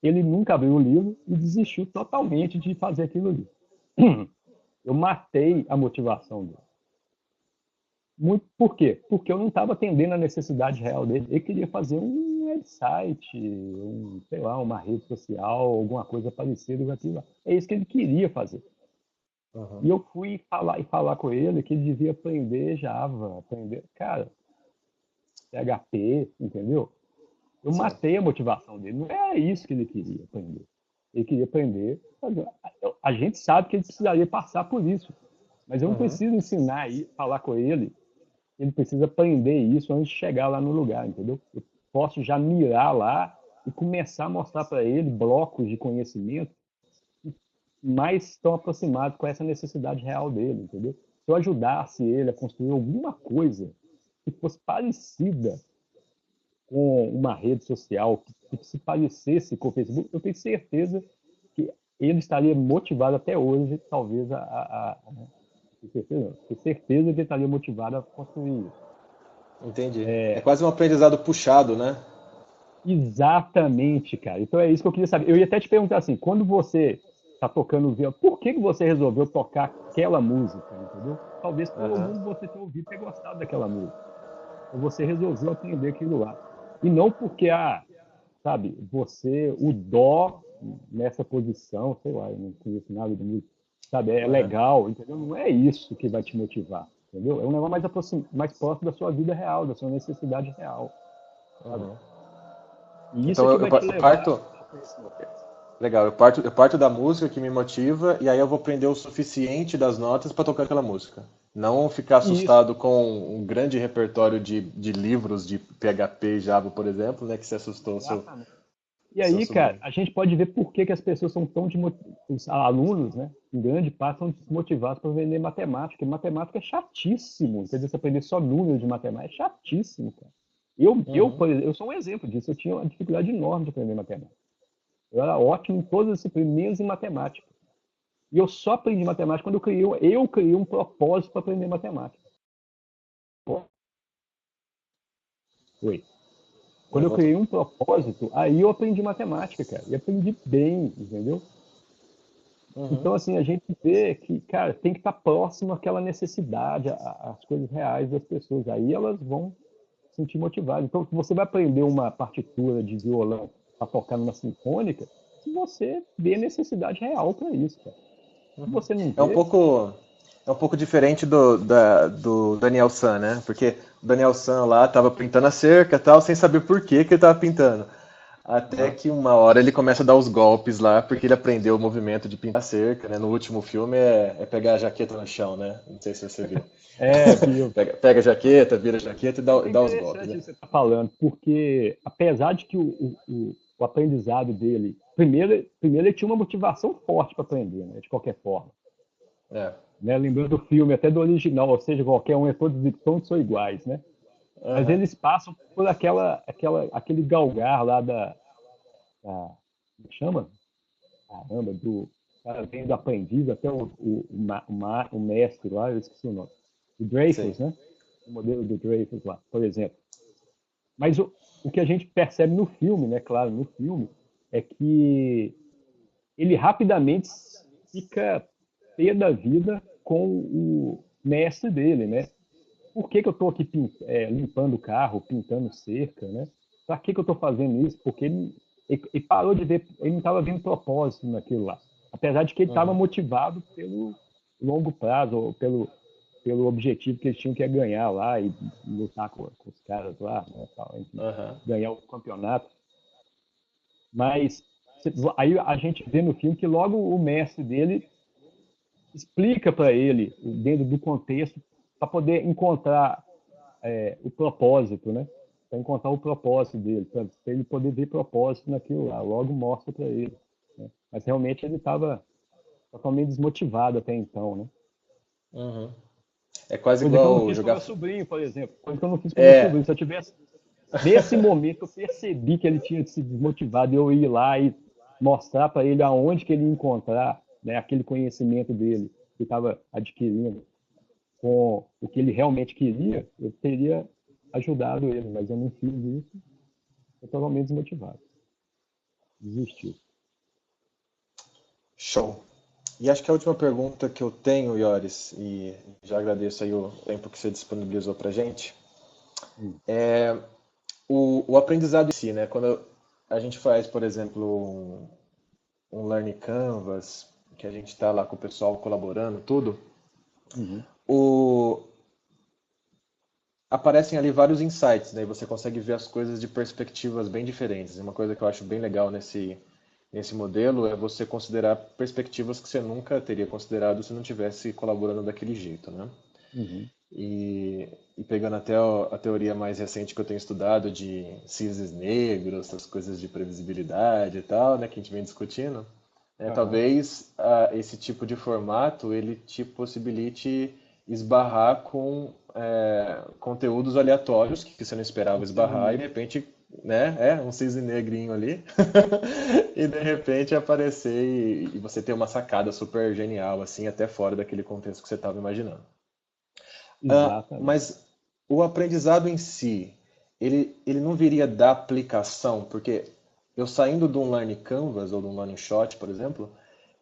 Ele nunca abriu o livro e desistiu totalmente de fazer aquilo ali. Eu matei a motivação dele. Muito, por quê? Porque eu não estava atendendo a necessidade real dele. Ele queria fazer um website, sei lá, uma rede social, alguma coisa parecida com aquilo. É isso que ele queria fazer. E Uhum. eu fui falar com ele que ele devia aprender Java, aprender, cara, PHP, entendeu? Eu Sim. matei a motivação dele. Não é isso que ele queria aprender. Ele queria aprender. A gente sabe que ele precisaria passar por isso. Mas eu não Uhum. preciso ensinar e falar com ele. Ele precisa aprender isso antes de chegar lá no lugar, entendeu? Eu posso já mirar lá e começar a mostrar para ele blocos de conhecimento que mais estão aproximados com essa necessidade real dele, entendeu? Se eu ajudasse ele a construir alguma coisa que fosse parecida com uma rede social que se parecesse com o Facebook, eu tenho certeza que ele estaria motivado até hoje, talvez, tenho certeza, não, tenho certeza que ele estaria motivado a construir isso. Entendi. É quase um aprendizado puxado, né? Exatamente, cara. Então é isso que eu queria saber. Eu ia até te perguntar assim, quando você está tocando violão, por que você resolveu tocar aquela música, entendeu? Talvez por Aham. algum você ter ouvido e ter gostado daquela música. Ou você resolveu aprender aquilo lá. E não porque, sabe, você, o dó nessa posição, sei lá, eu não conheço nada de música, sabe, é Aham. legal, entendeu? Não é isso que vai te motivar, entendeu? É um negócio mais próximo da sua vida real, da sua necessidade real, sabe? Uhum. E isso é Então que eu vai te eu levar parto. ao conhecimento. Legal, eu parto da música que me motiva e aí eu vou aprender o suficiente das notas para tocar aquela música. Não ficar Isso, assustado com um grande repertório de livros de PHP e Java, por exemplo, né, que se assustou o exatamente. E seu aí, cara, sobrinho. a gente pode ver por que, que as pessoas são tão os alunos, né, em grande parte, são desmotivados para vender matemática. E matemática é chatíssimo. Entendeu? Você aprender só números de matemática é chatíssimo, cara. Uhum. Por exemplo, eu sou um exemplo disso. Eu tinha uma dificuldade enorme de aprender matemática. Eu era ótimo em todas as disciplinas, menos em matemática. E eu só aprendi matemática quando eu criei um propósito para aprender matemática. Oi. Quando eu criei um propósito, aí eu aprendi matemática, cara. E aprendi bem, entendeu? Uhum. Então, assim, a gente vê que, cara, tem que estar próximo àquela necessidade, às coisas reais das pessoas. Aí elas vão se sentir motivadas. Então, se você vai aprender uma partitura de violão para tocar numa sinfônica, se você vê necessidade real para isso, cara. Se você não É um vê, pouco, é um pouco diferente do Daniel San, né? Porque o Daniel San lá tava pintando a cerca e tal, sem saber por que que ele tava pintando. Até que uma hora ele começa a dar os golpes lá, porque ele aprendeu o movimento de pintar a cerca, né? No último filme é pegar a jaqueta no chão, né? Não sei se você viu. viu? Pega a jaqueta, vira a jaqueta e É dá os golpes, interessante né? isso que você está falando, porque apesar de que o aprendizado dele, primeiro ele tinha uma motivação forte para aprender, né, de qualquer forma. É. Né? Lembrando do filme, até do original, ou seja, qualquer um, todos são iguais, né? Mas Aham. eles passam por aquele galgar lá como chama? Caramba, do cara vem do aprendiz até o mestre lá, eu esqueci o nome. O Sei. Dreyfus, né? O modelo do Dreyfus lá, por exemplo. Mas o que a gente percebe no filme, né, claro, no filme, é que ele rapidamente fica pé da vida com o mestre dele, né? Por que que eu estou aqui limpando o carro, pintando cerca, né? Para que que eu estou fazendo isso? Porque ele parou de ver, ele não estava vendo propósito naquilo lá. Apesar de que ele estava Uhum. motivado pelo longo prazo, ou pelo objetivo que eles tinham que é ganhar lá e lutar com os caras lá, né, tal, enfim, Aham. ganhar o campeonato. Mas aí a gente vê no filme que logo o mestre dele explica para ele, dentro do contexto, para poder encontrar o propósito, né? Para encontrar o propósito dele, para ele poder ver propósito naquilo lá. Logo mostra para ele. Né? Mas realmente ele estava totalmente desmotivado até então, né? Uhum. É quase Coisa que eu não igual fiz com jogar. meu sobrinho, por exemplo. Coisa que eu não fiz com meu É. sobrinho. Se eu tivesse, nesse momento, eu percebi que ele tinha se desmotivado, eu ir lá e mostrar para ele aonde que ele ia encontrar, né, aquele conhecimento dele que estava adquirindo com o que ele realmente queria, eu teria ajudado ele, mas eu não fiz isso, eu totalmente desmotivado. Desistiu. Show. E acho que a última pergunta que eu tenho, Ioris, e já agradeço aí o tempo que você disponibilizou pra gente, Hum. o aprendizado em si, né? Quando a gente faz, por exemplo, um Learning Canvas, que a gente está lá com o pessoal colaborando, tudo, Uhum. o, aparecem ali vários insights, né? E você consegue ver as coisas de perspectivas bem diferentes. E uma coisa que eu acho bem legal nesse modelo é você considerar perspectivas que você nunca teria considerado se não tivesse colaborando daquele jeito, né? Uhum. E pegando até a teoria mais recente que eu tenho estudado de cisnes negros, essas coisas de previsibilidade e tal, né, que a gente vem discutindo, Aham. talvez esse tipo de formato ele te possibilite esbarrar com conteúdos aleatórios que você não esperava Um cisne esbarrar e de negro. repente, né, um cisne negrinho ali e de repente aparecer e você ter uma sacada super genial assim, até fora daquele contexto que você estava imaginando. Exatamente. Mas o aprendizado em si, ele não viria da aplicação, porque eu saindo de um Learning Canvas ou de um Learning Shot, por exemplo,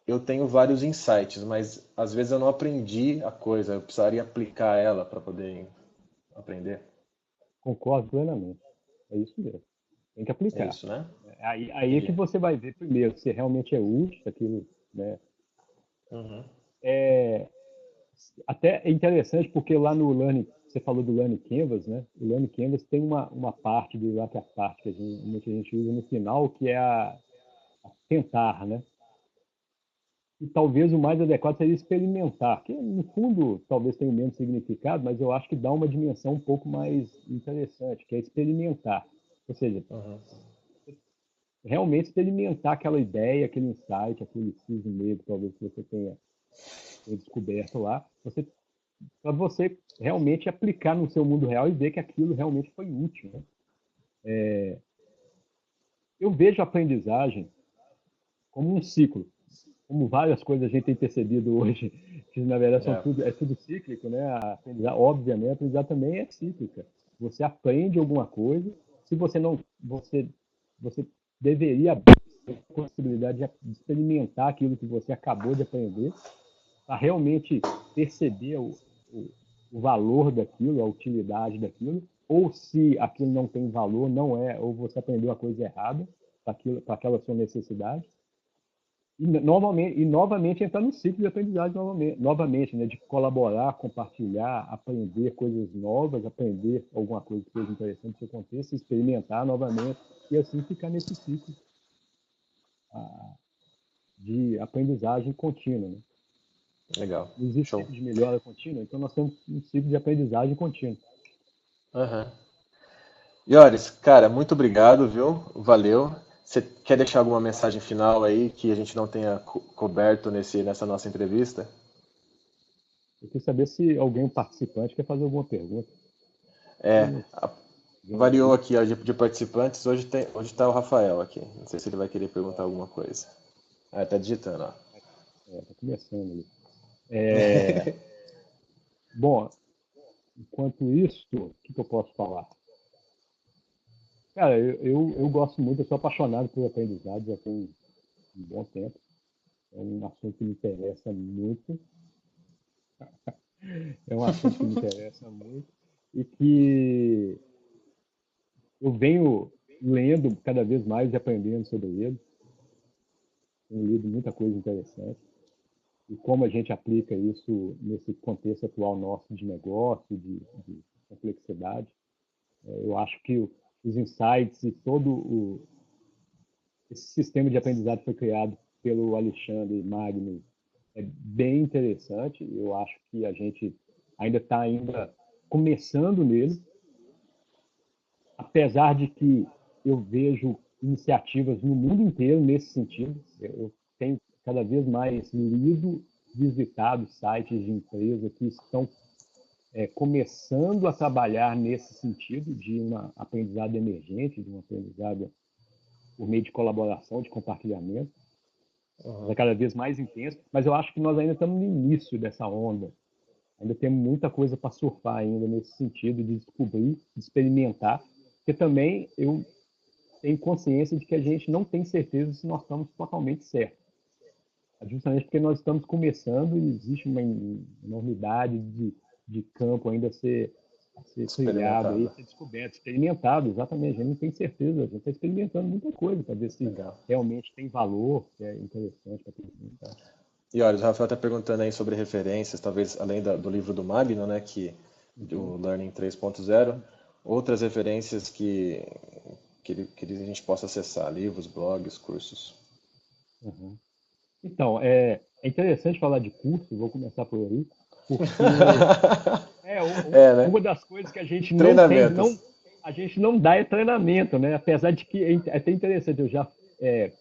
eu tenho vários insights, mas às vezes eu não aprendi a coisa, eu precisaria aplicar ela para poder aprender. Concordo plenamente. É isso mesmo. Tem que É aplicar. isso, né? Aí é que Entendi. você vai ver primeiro se realmente é útil aquilo, né? Uhum. É, até é interessante porque lá no Learning, você falou do Learning Canvas, né? O Learning Canvas tem uma parte de lá que é a parte que a gente usa no final, que é a tentar, né? E talvez o mais adequado seria experimentar, que no fundo talvez tenha o mesmo significado, mas eu acho que dá uma dimensão um pouco mais interessante, que é experimentar. Ou seja, Uhum. realmente experimentar aquela ideia, aquele insight, aquele cisne negro, talvez que você tenha descoberto lá, para você realmente aplicar no seu mundo real e ver que aquilo realmente foi útil. Né? Eu vejo a aprendizagem como um ciclo. como várias coisas a gente tem percebido hoje, que na verdade É, é tudo cíclico, né? Obviamente, a aprendizagem também é cíclica. Você aprende alguma coisa, se você não, você deveria abrir a possibilidade de experimentar aquilo que você acabou de aprender, para realmente perceber o valor daquilo, a utilidade daquilo, ou se aquilo não tem valor, não é, ou você aprendeu a coisa errada para aquela sua necessidade. E novamente entrar no ciclo de aprendizagem novamente, né, de colaborar, compartilhar, aprender coisas novas, aprender alguma coisa que seja interessante que aconteça, experimentar novamente, e assim ficar nesse ciclo de aprendizagem contínua. Né? legal. Não existe Show. ciclo de melhora contínua, então nós temos um ciclo de aprendizagem contínua. Aham. Ioris, cara, muito obrigado, viu? Valeu. Você quer deixar alguma mensagem final aí que a gente não tenha coberto nessa nossa entrevista? Eu queria saber se alguém participante quer fazer alguma pergunta. É, Estamos vendo variou aqui. aqui ó, de participantes. Hoje tá o Rafael aqui. Não sei se ele vai querer perguntar alguma coisa. Ah, tá digitando, ó. Tá começando ali. É, bom, enquanto isso, o que eu posso falar? Cara, eu gosto muito, eu sou apaixonado por aprendizado já tem um bom tempo. É um assunto que me interessa muito. É um assunto que me interessa muito e que eu venho lendo cada vez mais e aprendendo sobre ele. Tenho lido muita coisa interessante. E como a gente aplica isso nesse contexto atual nosso de negócio, de complexidade. Eu acho que os insights e esse sistema de aprendizado foi criado pelo Alexandre Magno é bem interessante. Eu acho que a gente ainda está começando nele, apesar de que eu vejo iniciativas no mundo inteiro nesse sentido. Eu tenho cada vez mais lido, visitado sites de empresas que estão começando a trabalhar nesse sentido de uma aprendizado emergente, de um aprendizado por meio de colaboração, de compartilhamento, Uhum. é cada vez mais intenso, mas eu acho que nós ainda estamos no início dessa onda. Ainda temos muita coisa para surfar ainda nesse sentido de descobrir, de experimentar, porque também eu tenho consciência de que a gente não tem certeza se nós estamos totalmente certos. Justamente porque nós estamos começando e existe uma enormidade de campo ainda a ser trilhado, aí, Experimentado. a ser descoberto, experimentado, exatamente. A gente não tem certeza, a gente está experimentando muita coisa para ver se Legal. realmente tem valor, se é interessante para todo mundo. Tá? E olha, o Rafael está perguntando aí sobre referências, talvez além do livro do Magno, né, Uhum. o Learning 3.0, outras referências que a gente possa acessar, livros, blogs, cursos. Uhum. Então, é interessante falar de curso, vou começar por aí, porque É, né? uma das coisas que a gente não tem, Treinamentos. a gente não dá é treinamento, né? Apesar de que é até interessante, eu já é,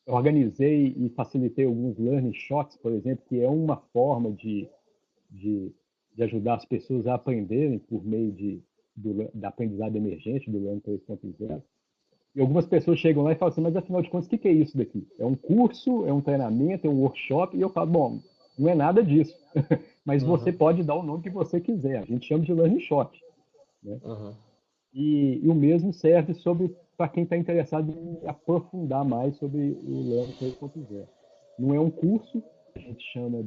organizei e facilitei alguns learning shots, por exemplo, que é uma forma de, de ajudar as pessoas a aprenderem por meio da aprendizado emergente, do Learning 3.0. E algumas pessoas chegam lá e falam assim, mas afinal de contas, o que é isso daqui? É um curso, é um treinamento, é um workshop? E eu falo, bom, não é nada disso. Mas você Uhum, pode dar o nome que você quiser. A gente chama de learning shot. Né? uhum. E o mesmo serve para quem está interessado em aprofundar mais sobre o Learning 3.0. Não é um curso, a gente chama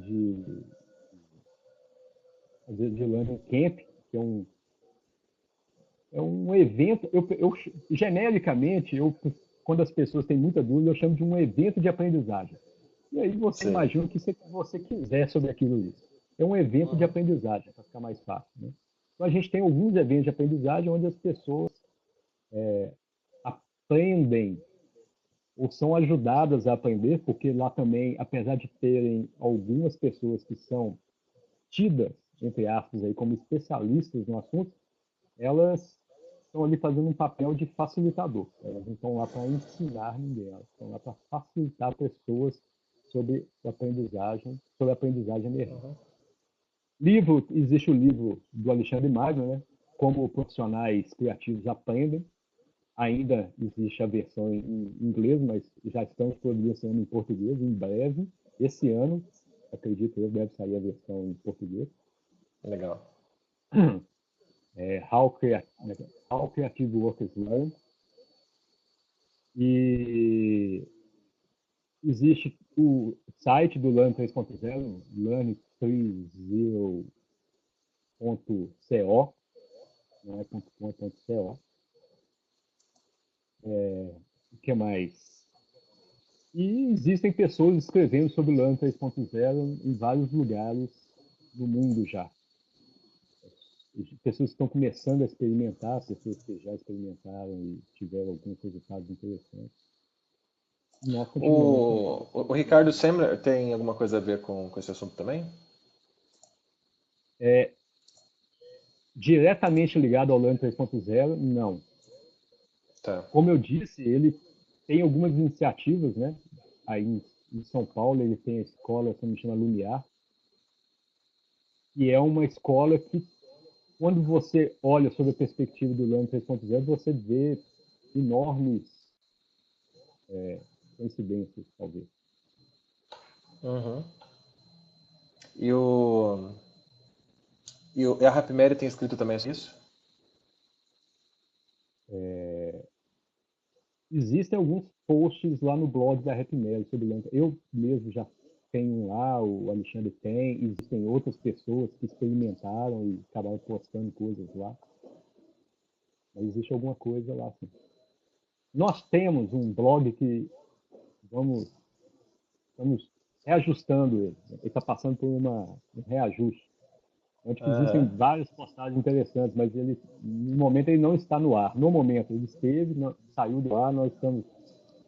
às vezes, de Learning Camp, que é um evento, genericamente, quando as pessoas têm muita dúvida, eu chamo de um evento de aprendizagem. E aí você Sei. imagina o que você quiser sobre aquilo ali. É um evento de Uhum. aprendizagem, para ficar mais fácil. Né? Então a gente tem alguns eventos de aprendizagem onde as pessoas aprendem ou são ajudadas a aprender, porque lá também, apesar de terem algumas pessoas que são tidas, entre aspas, aí, como especialistas no assunto, elas estão ali fazendo um papel de facilitador. Elas não estão lá para ensinar ninguém, elas estão lá para facilitar pessoas sobre a aprendizagem emergente. Existe o livro do Alexandre Magno, né? Como profissionais criativos aprendem. Ainda existe a versão em inglês, mas já estamos providenciando em português em breve. Esse ano, acredito eu, deve sair a versão em português. Legal. How Creative Workers Learn. E existe o site do Learn 3.0, learn30.co, não é .com.co. O que mais? E existem pessoas escrevendo sobre o Learn 3.0 em vários lugares do mundo já. Pessoas que estão começando a experimentar, pessoas que já experimentaram e tiveram alguns resultados interessantes. Nós continuamos. O Ricardo Semler tem alguma coisa a ver com esse assunto também? Diretamente ligado ao Learn 3.0, não. Tá. Como eu disse, ele tem algumas iniciativas, né? Aí em São Paulo ele tem a escola que se chama Lumiar, e é uma escola que, quando você olha sobre a perspectiva do Learn 3.0, você vê enormes coincidências, talvez. Uhum. E a Rapmeri tem escrito também isso? Existem alguns posts lá no blog da Rapmeri sobre Learn. Eu mesmo já tenho lá, o Alexandre tem, existem outras pessoas que experimentaram e acabaram postando coisas lá. Mas existe alguma coisa lá, sim. Nós temos um blog que estamos reajustando ele. Ele está passando por um reajuste. Onde que existem Aham. várias postagens interessantes, mas ele, no momento ele não está no ar. No momento ele esteve, saiu do ar, nós estamos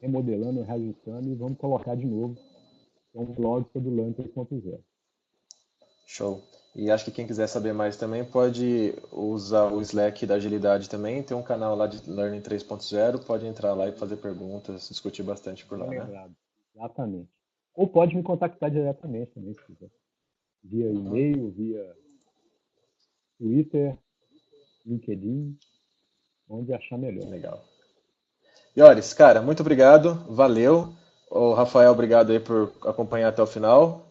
remodelando, reajustando e vamos colocar de novo. É um blog sobre o Learn 3.0. Show. E acho que quem quiser saber mais também pode usar o Slack da Agilidade também. Tem um canal lá de Learning 3.0, pode entrar lá e fazer perguntas, discutir bastante por Bem lá, né? lembrado. Exatamente. Ou pode me contactar diretamente também, se quiser. Via Uhum. e-mail, via Twitter, LinkedIn, onde achar melhor. Legal. Ioris, cara, muito obrigado, valeu. O Rafael, obrigado aí por acompanhar até o final.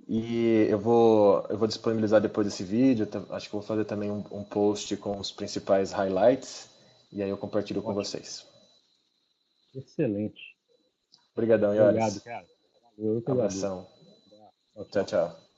E eu vou disponibilizar depois desse vídeo. Acho que vou fazer também um post com os principais highlights. E aí eu compartilho com Ótimo. vocês. Excelente. Obrigadão, Obrigado, Ioris. cara. Eu que agradeço. Abração. Tchau, Tchau, tchau. tchau.